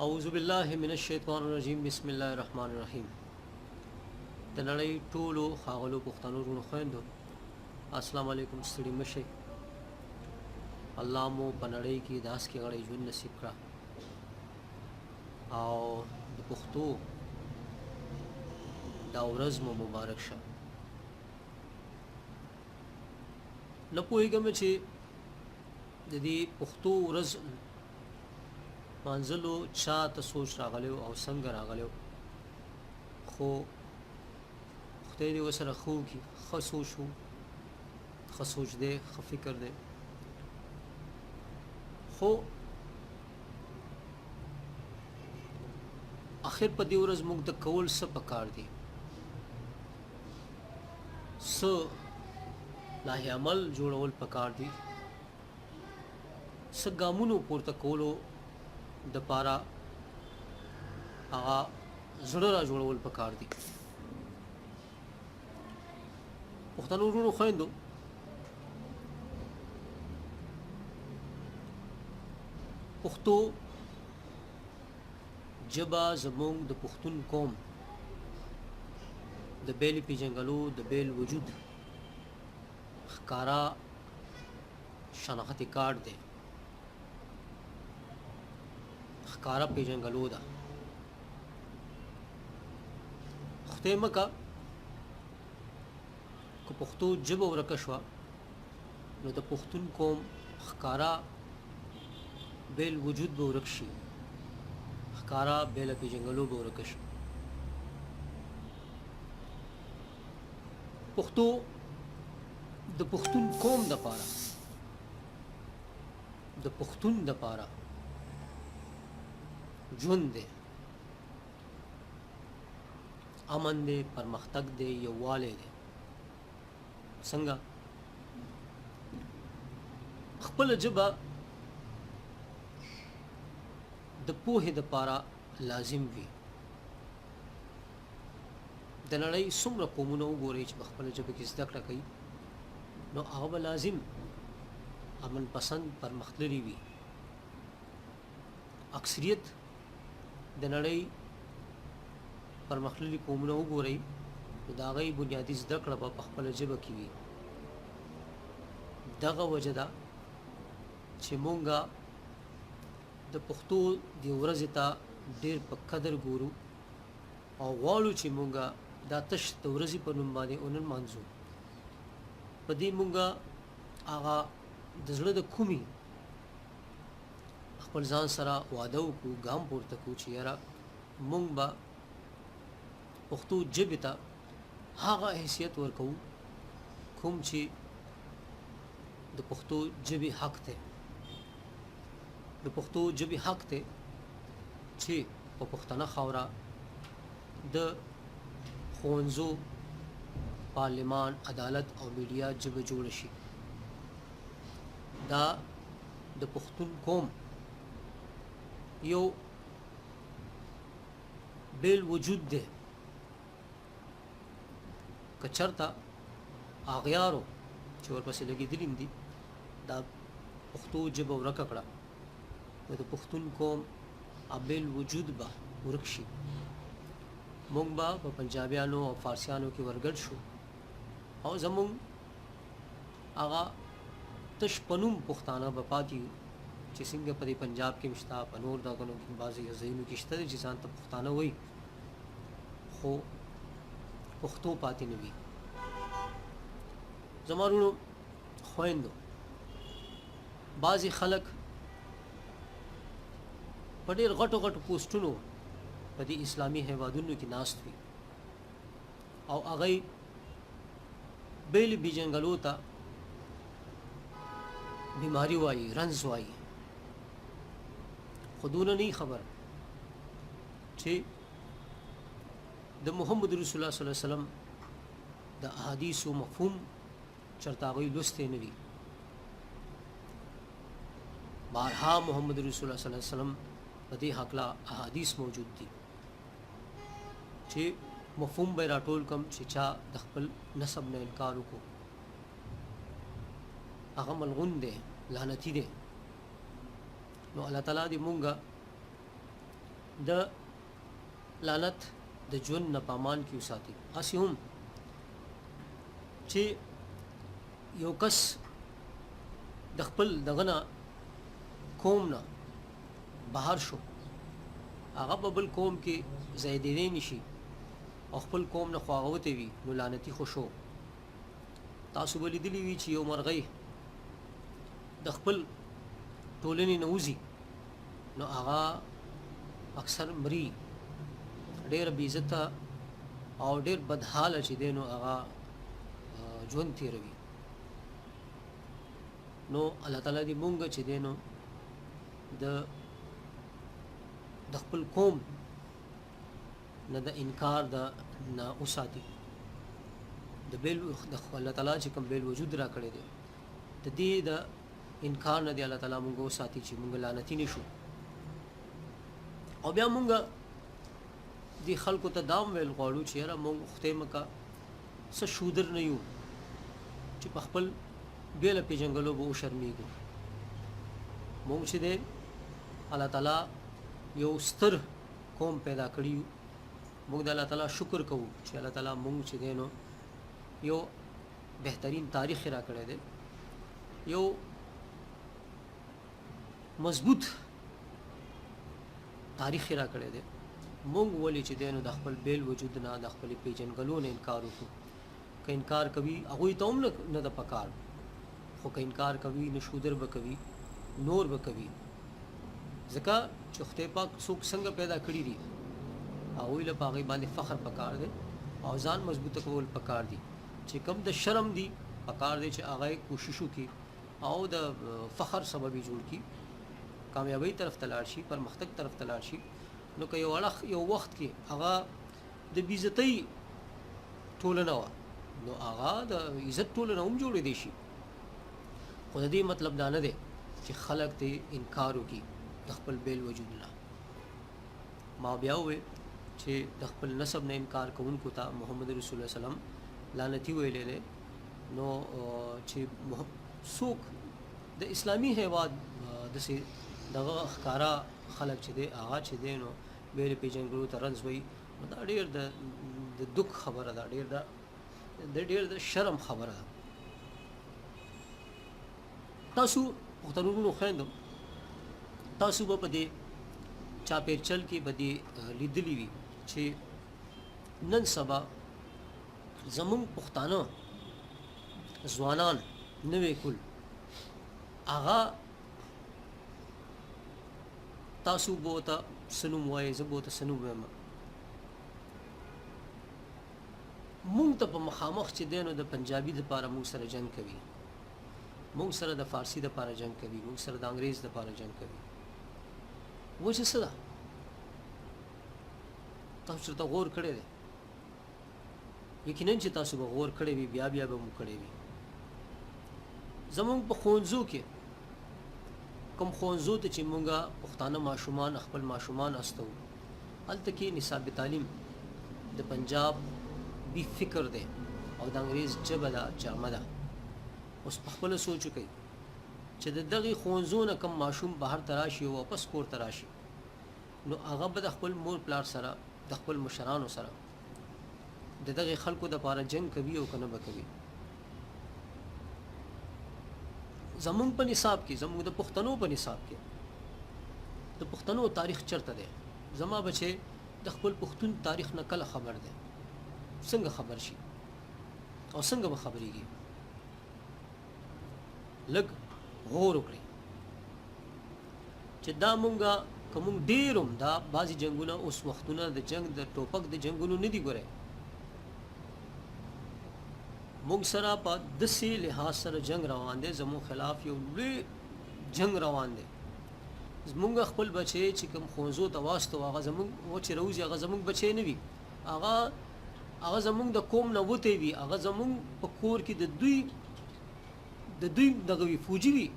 اعوذ بالله من الشیطان الرجیم بسم الله الرحمن الرحیم. د نړۍ ټولو ښاغلو پښتنو وروڼو خویندو السلام علیکم. ستړي مشئ. الله مو په نړۍ کې داس کې غړی ژوند نصیب کړه او د پښتو دا ورځ مو مبارک شه. نه پوهېږم چې د دې پښتو ورځ منځلو چا ته سوچ راغلی او څنګه راغلی، خو خدای دې ورسره ښه وکړي. ښه سوچ و، ښه سوچ دی، ښه فکر دی. خو آخر په دې ورځ موږ د کول څه پکار دي، څه لایحه عمل جوړول پکار دي، څه ګامونو پورته کولو د پاره هغه زړه را جوړول پکار دي. پښتنو وروڼو خویندو، پښتو ژبه زموږ د پښتون قوم د بیل پیژنګلو د بیل وجود ښکارا شناختی کارت دی، ښکارا پیژنګلو ده. خدای مکه که پښتو ژبه ورکه شوه نو د پښتون قوم ښکارا بیل وجود به ورک شي، ښکارا بیل پیژنګلو به ورکه شي. پښتو د پښتون قوم دپاره، د پښتون دپاره ژوند دی، امن دی، پرمختګ دی، یووالی دی. څنګه خپل ژبه د پوهې دپاره لازم وي. د نړۍ څومره قومونه وګورئ چې په خپله ژبه کې زده کړه کوي، نو هغه به لازم امن پسند پرمختللي وي. اکثریت د نړۍ پرمختللي قومونه وګورئ نو د هغوی بنیادي زده کړه به په خپله ژبه کې وي. دغه وجه ده چې مونږه د پښتو دې ورځې ته ډېر په قدر ګورو او غواړو چې مونږه دا تش د ورځې په نوم باندې ونمانځو. په دې مونږه هغه د زړه د کومې خپل ځان سره واده وکړو، ګام پورته کړو چې یاره مونږ به پښتو ژبې ته هغه حیثیت ورکوو کوم چې د پښتو ژبې حق دی. د پښتو ژبې حق دی چې په پښتنه خاوره د ښوونځو، پارلمان، عدالت او میډیا ژبه جوړه شي. دا د پښتون قوم یو بیل وجود دی. که چېرته اغیارو چې ورپسې لګېدلي دي دا پښتو ژبه ورکه کړه نو د پښتون قوم بیل وجود به ورک شي. مونږ به په پنجابیانو او فارسیانو کې ورګډ شو او زمونږ هغه تش په نوم پښتانه به پاتې وي چې څنګه په دې پنجاب کې شته، په نور دغنو کې بعضې ځایونو کې شته چې ځان ته پښتانه وایي خو پښتو پاتې نه وي. زما وروڼو خویندو، بعضې خلک په ډېر غټو غټو پوسټونو په دې اسلامي هیوادونو کې ناست وي او هغوی بیل بیجنګلو ته بیماری وایي، رنځ وایي، خو دونه نه خبر چې د محمد رسول الله صلی الله علیه وسلم د احادیثو مفهوم چېرته هغوی لوستی نه وي. بارها محمد رسول الله صلی الله علیه وسلم په دې هکله احادیث موجود دي چې مفهوم به یې راټول کړم چې چا د خپل نسب نه انکار وکړو هغه ملعون دی، لعنتي دی. نو الله تعالی دې مونږه د لعنت د ژوند نه پامان کې وساتي. هسې هم چې یو کس د خپل دغه نه قوم نه بهر شو، هغه په بل قوم کې ځایېدلی نشي او خپل قوم نه خو هغه وتی وي، نو لعنتي خو شو. تاسو به لیدلي وي چې یو مرغۍ د خپل ټولنې نه وځي نو هغه اکثر مري، ډېر بې عزته او ډېر بدحاله چې دی نو هغه ژوند تېروي. نو الله تعالی دې مونږ چې دی نو د خپل قوم نه د انکار نه وساتي. د الله تعالی چې کوم بیل وجود را کړی دی د دې د انکار نه دی الله تعالی مونږ وساتي چې مونږ لعنتي نه شو. او بیا مونږ دې خلکو ته دا ویل غواړو چې یاره مونږ خدای مکه څه شودر نه یو چې په خپل بیله پېژنګلو به وشرمېږو. مونږ چې دی الله تعالی یو ستر قوم پیدا کړي یو. مونږ د الله تعالی شکر کوو چې الله تعالی مونږ چې دی نو یو بهترین تاریخ را کړی دی، یو مضبوط تاریخ را کړی دی. مونږ ولې چې دی نو د خپل بیل وجود نه د خپل پیژنګلو نه انکار وکړو. که انکار کوي هغوی ته هم نه د پکار، خو که انکار کوي نو شودر به کوي، نور به کوي. ځکه چې خدای پاک څوک څنګه پیدا کړي دي هغوی له په هغې باندې فخر پکار دی او ځان مضبوطه کول پکار دي. چې کوم د شرم دي پکار دی چې هغه کوشش وکړي او د فخر سبب یې جوړ کړي، کامیابی طرف ته لاړ شي، پرمختګ طرف ته لاړ شي. نو که یو وخت کې هغه د بېعزتۍ ټولنه وه نو هغه د عزت ټولنه هم جوړېدی شي. خو د دې مطلب دا نه دی چې خلک دې انکار وکړي د خپل بیل وجود نه. ما بیا وویل چې د خپل نسب نه انکار کوونکو ته محمد رسول الله وسلم لعنتي ویلی دی. نو چې څوک د اسلامي هیواد داسې دغه ښکارا خلک چې دی هغه چې دی نو بیل پېژنګلو ته رنځ وایي، نو دا ډېر د دک خبره ده، ډېر د شرم خبره ده. تاسو محترمینو خویندو، تاسو به په دې چاپېرچل کې به دې لیدلي وي چې نن سبا زمونږ پښتانه ځوانان نوی کل هغه تاسو به ورته څه نوم وایئ، زه به ورته څه نوم وایم. مونږ ته په مخامخ چې دی نو د پنجابي دپاره مونږ سره جنګ کوي، مونږ سره د فارسي دپاره جنګ کوي، مونږ سره د انګریز دپاره جنګ کوي. وجه څه ده؟ تاسو چېرته غور کړی دی؟ یقینا چې تاسو به غور کړی وي، بیا به مو کړی وي. زمونږ په ښوونځو کې کوم ښوونځو ته چې مونږ پښتانه ماشومان خپل ماشومان استوو، هلته کې نصاب تعلیم د پنجاب بی فکر دی او د انګریز ژبه ده، جامه ده. اوس په خپله سوچ وکئ چې د دغې ښوونځو نه کوم ماشوم بهر ته راشي او واپس کور ته راشي نو هغه به د خپل مور پلار سره د خپل مشرانو سره د دغې خلکو دپاره جنګ کوي او که نه به کوي. زمونږ په نصاب کې، زمونږ د پښتنو په نصاب کې د پښتنو تاریخ چرته دی؟ زما بچی د خپل پښتون تاریخ نه کله خبر دی؟ څنګه خبر شي او څنګه به خبرېږي؟ لږ غور وکړئ چې دا مونږه که مونږ ډېر هم دا بعضې جنګونه اوس وختونه د جنګ د ټوپک د جنګونو نه دي. ګورئ مونږ سره په داسې لحاظ سره جنګ روان دی، زموږ خلاف یو لوی جنګ روان دی. زمونږ خپل بچی چې کوم ښوونځو ته واستو هغه زمونږ و چې راوځي هغه زمونږ بچی نه وي، هغه زمونږ د قوم نه وتی وي، هغه زمونږ په کور کې د دوی دغه وي فوجي وي،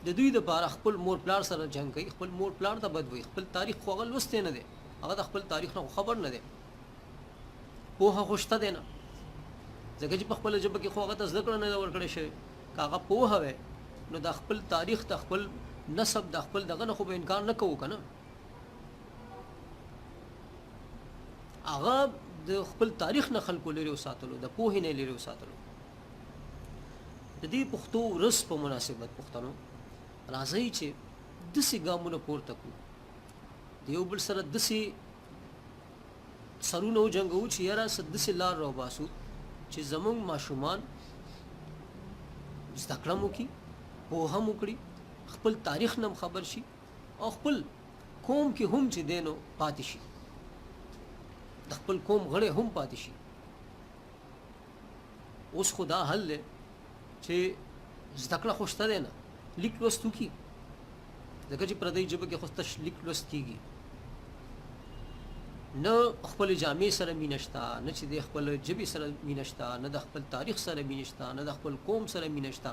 د دوی دپاره خپل مور پلار سره جنګ کوي، خپل مور پلار ته بد وایي. خپل تاریخ خو هغه لوستی نه دی، هغه د خپل تاریخ نه خبر نه دی، پوهه خو شته دی نه، ځکه چې په خپله ژبه کې خو هغه ته زده کړه نه ده ورکړی شوې. که هغه پوهه وی نو د خپل تاریخ د خپل نسب د خپل دغه نه خو به انکار نه کوو که نه. هغه د خپل تاریخ نه خلکو لري وساتلو، د پوهې نه لري وساتلو. د دې پښتو ورځ په مناسبت پښتنو راځي چې داسې ګامونه پورته کړو، د یو بل سره داسې سرونه وجنګوو چې یاره داسې لار راوباسو چې زموږ ماشومان زده کړه هم وکړي، پوهه هم وکړي، خپل تاریخ نه خبر شي او خپل قوم کې هم چې دی نو پاتې شي، د خپل قوم غړی هم پاتې شي. اوس خو دا حل دی چې زده کړه خو شته دی نه، لیک لوست وکړي، ځکه چې پردۍ ژبه کې خو تش لیک لوست کېږي نه، خپل جامې سره مینه شته، نه چې د خپل ژبې سره مینه شته، نه د خپل تاریخ سره مینه شته، نه د خپل قوم سره مینه شته.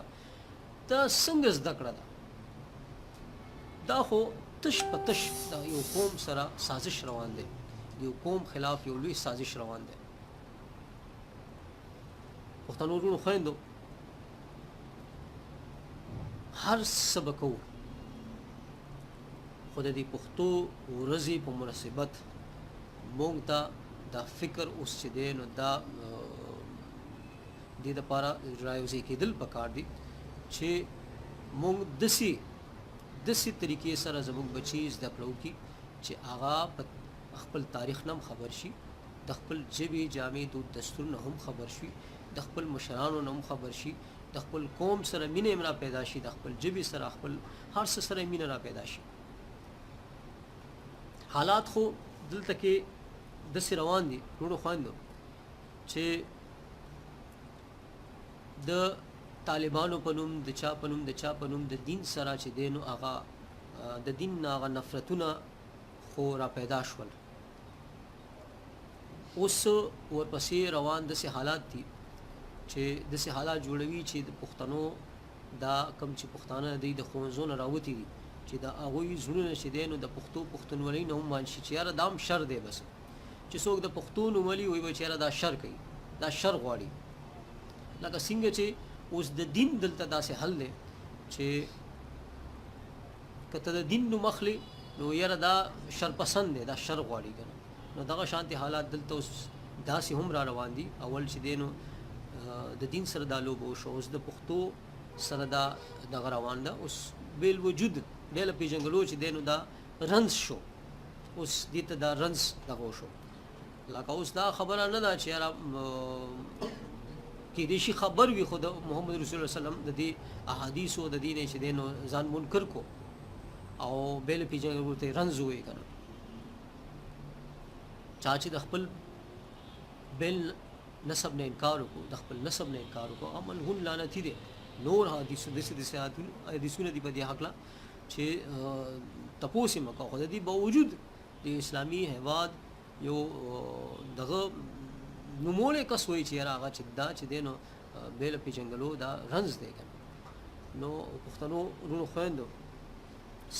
دا څنګه زده کړه ده؟ دا خو تش په تش د یو قوم سره سازش روان دی، د یو قوم خلاف یو لوی سازش روان دی. پښتنو ورونو خویندو، هر څه به کوو خو د دې پښتو ورځې په مناسبت مونږ ته دا فکر اوس چې دی نو دا دې دپاره رايوځای کېدل پکار دي چې مونږ داسې طریقې سره زموږ بچي زده کړه وکړي چې هغه په خپل تاریخ نه هم خبر شي، د خپل ژبې جامې دود دستور نه هم خبر شي، د خپل مشرانو نه هم خبر شي، د خپل قوم سره مینه هم را پیدا شي، د خپل ژبې سره خپل هر څه سره مینه را پیدا شي. حالات خو دلته کې داسې روان دي وروڼو خویندو چې د طالبانو په نوم، د چا په نوم د دین سره چې دی نو هغه د دین نه هغه نفرتونه خو را پیدا شول. اوس ورپسې روان داسې حالات دي چې داسې حالات جوړوي چې د پښتنو دا کم چې پښتانه دی د ښوونځو نه راوتي دي چې د هغوی زړونه چې دی نو د پښتونولۍ نه هم مان شي چې یاره دا هم شر دی، بس چې څوک د پښتو نومولي وایي به چې یاره دا شر کوي، دا شر غواړي. لکه څنګه چې اوس د دین دلته داسې حل دی چې که ته د دین نوم اخلي نو یاره دا شر پسند دی، دا شر غواړي که نه. نو دغه شانتې حالات دلته اوس داسې هم را روان دي. اول چې دی نو د دین سره دا لوبه وشوه، اوس د پښتو سره دا دغه روان ده. اوس بیل وجود بیا له پېژنګلو چې دی نو دا رنځ شو، اوس دې ته دا رنځ دغه وشو. لکه اوس دا خبره نه ده چې یاره کېدای شي خبر وي خو د محمد رسول الله وسلم د دې احادیثو د دې نه چې دی نو ځان منکر کو او بیا له پېژنګلو ته رنځ ووایي که نه. چا چې د خپل بیل نسب نه انکار وکړو، د خپل نسب نه انکار وکړو، عمل هون لعنتي دی. نور حدیثونه دي په دې هکله چې تپوس یې مه کوه، خو د دې باوجود د اسلامي هیواد یو دغه نومولی کس وایي چې یاره هغه چې دا چې دی نو بې له پېژنګلو دا رنځ دی که نه. نو پښتنو وروڼو خویندو،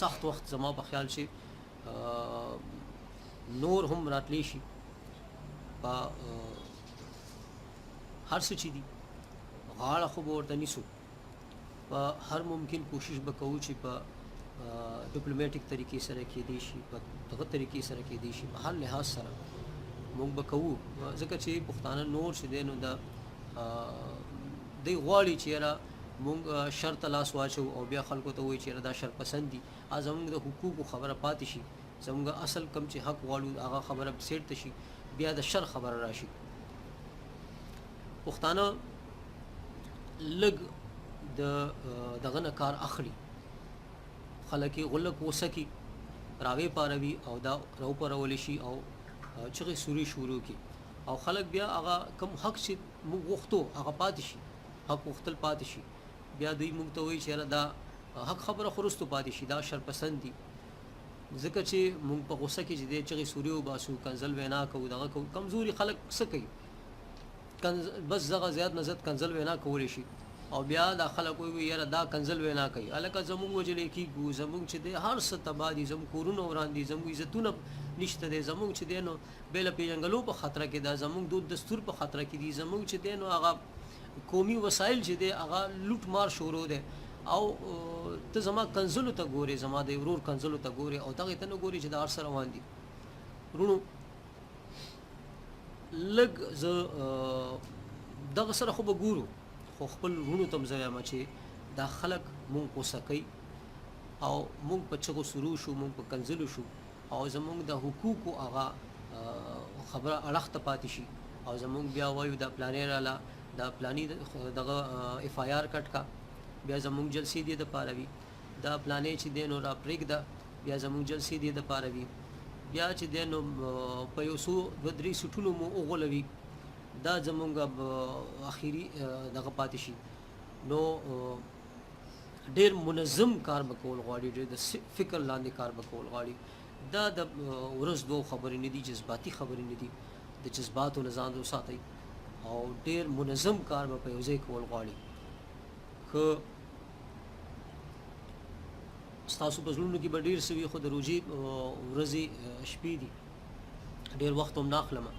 سخت وخت زما په خیال چې نور هم راتلی شي په هر څه چې دي غاړه خو به ورته نیسو، په هر ممکن کوشش به کوو چې په ډیپلوماټیک طریقې سره کېدی شي، په دغه طریقې سره کېدی شي، په هر لحاظ سره موږ به کوو. ځکه چې پښتانه نور چې دی نو د دوی غواړي چې یاره موږ شر ته لاس واچو او بیا خلکو ته وایي چې یاره دا شر پسند دي. زموږ د حقوقو خبره پاتې شي، زموږ اصل کم چې حق غواړو هغه خبره سیټ ته شي، بیا د شر خبره راشي. پښتانه لږ دغه نه کار اخلي، خلک یې غلک وسکي، راوې پاروي او دا راوپارولی شي او چغې سوري شروع کړي او خلک بیا هغه کم حق چې موږ غوښتو هغه پاتې شي، حق غوښتل پاتې شي، بیا دوی موږ ته وایي چې یاره دا حق خبره خو وروستو پاتې شي، دا شر پسند دي. ځکه چې موږ په غوسه کې چې دی چغې سوري وباسو، کنځل وینا کوو، دغه کوو. کمزوري خلک څه کوي؟ بس دغه زیات نه زیات کنځل وینا کولی شي او بیا دا خلک وایي یاره دا کنځل وینا کوي. هلکه زموږ وجلی کېږو، زموږ چې دی هر څه تباه دي، زموږ کورونه وران دي، زموږ عزتونه نشته دی، زموږ چې دی نو بې له پېژنګلو په خطره کې ده، زموږ دود دستور په خطره کې دي، زموږ چې دی نو هغه قومي وسایل چې دی هغه لوټ مار شروع دی. او ته زما کنځلو ته ګورې، زما د ورور کنځلو ته ګورې او دغې ته نه ګورې چې دا هر څه روان دي. وروڼو لږ زه دغه سره خو به ګورو خو خپل وروڼو ته هم زه وایم چې دا خلک مونږ غوسه کوي او مونږ په چغو سرو شو مونږ په کنځلو شو او زمونږ د حقوقو هغه خبره اړخ ته پاتې شي او زمونږ بیا وایو دا پلانې راله دا پلاني دغه اف آی آر کټ کا بیا زمونږ جلسې دې دپاره وي دا پلانې چې دی نو را پرېږده بیا زمونږ جلسې دې دپاره وي بیا چې دی نو په یو څو دوه درې سیټونو مو وغولوي دا زمونږ اخیری دغه پاتې شي نو ډېر منظم کار به کول غواړي ډېر د فکر لاندې کار به کول غواړي دا د ورځ دوه خبرې نه دي جذباتي خبرې نه دي د جذباتو نه ځان وساتئ او ډېر منظم کار به په یو ځای کول غواړي که ستاسو په زړونو کې به ډېر څه وي خو د روژې ورځې شپې دي ډېر وخت هم نه اخلمه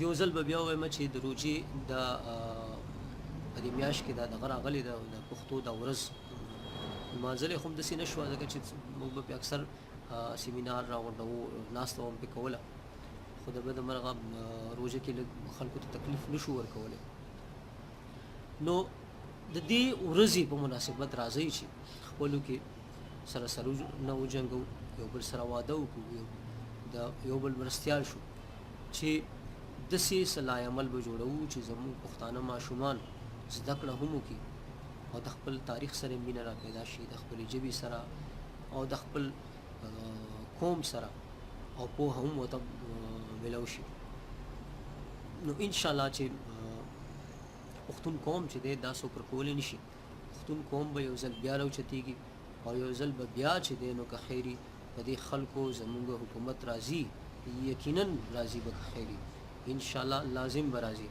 یو ځل به بیا ووایم چې د روژې د په دې میاشت کې دا دغه راغلی ده د پښتو دا ورځ لمانځلې خو هم داسې نه شوه ځکه چې موږ به پې اکثر سیمینار راغونډوو ناسته به هم پې کوله خو د بده مرغه روژه کې لږ خلکو ته تکلیف نه شو ورکولی نو د دې ورځې په مناسبت راځئ چې خپلو کې سره نه وجنګو یو بل سره واده وکړو د یو بل مرستیال شو چې داسې صلاح عمل به جوړوو چې زموږ پښتانه ماشومان زده کړه هم وکړي او د خپل تاریخ سره مینه را پیدا شي د خپلې ژبې سره او د خپل قوم سره او پوهه هم ورته میلاو شي نو انشاءالله چې پښتون قوم چې دی دا څوک ورکولی نه شي پښتون قوم به یو ځل بیا راوچتېږي او یو ځل به بیا چې دی نو که خیري په دې خلکو زموږ حکومت راځي یقینا راځي به که خیري انشاءالله لازم به راځي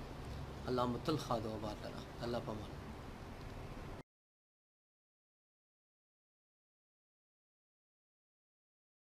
الله متل خاد و آباد لره الله پامان